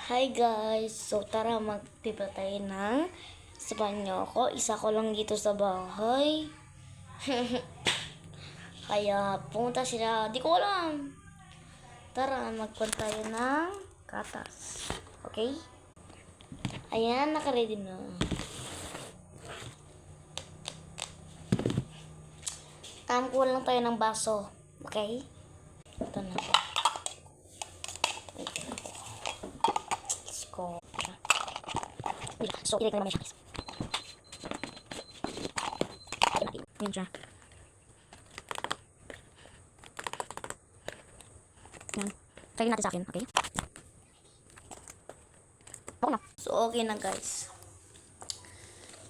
Hi guys! So tara magpipa tayo ng sabanyo ko. Isa ko lang dito sa bahay. Kaya pumunta sila. Di ko alam. Tara magpunta tayo ng katas. Okay? Ayan, nakaready na. Kuha lang tayo ng baso. Okay? Ito na. Ko. So, ilagay naman siya. Yan siya. Yan. Try natin sa akin, okay? Okay na. So, okay na guys.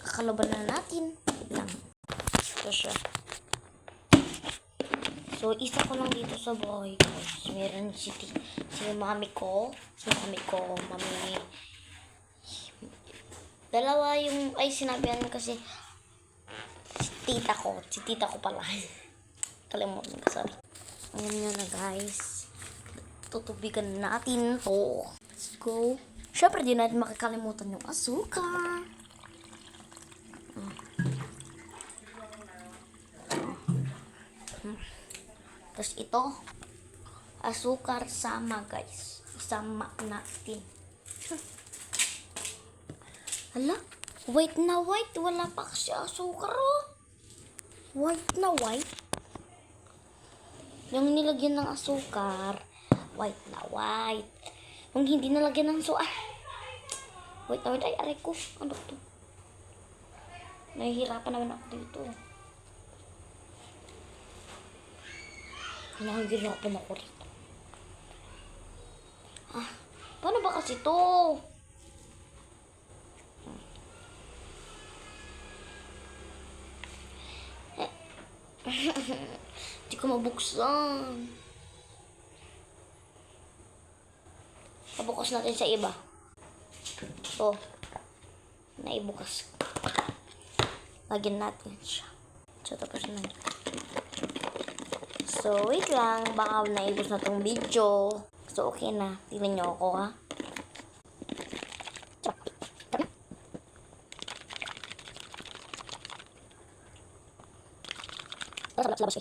Kakalaban na natin. Lang. Ito siya. So, isa ko lang dito sa bahay guys. Meron si mami ko. Mami. Dalawa yung, ay sinabihan kasi si tita ko pala. Kalimutan ko, sorry. Ayan na guys. Tutubigan natin to. Let's go. Syempre di natin makakalimutan yung asukal. Tapos ito, asukar sama guys. Isama natin. Hala, white na white. Wala pa kasi asukar oh. White na white. Yung nilagyan ng asukar, white na white. Yung hindi nalagyan ng suka. White na white. Ay, aray ko. Ano to? Nahihirapan naman ako dito. Nahihigil ako pinako rito. Ah, paano ba kasi to? Hindi ko mabuksan. Pabukas natin sa iba. So, naibukas. Lagyan natin siya. So, tapos na. So, wait lang. Baka naibos na tong video. So, okay na. Tingnan nyo ako, ha? Labas,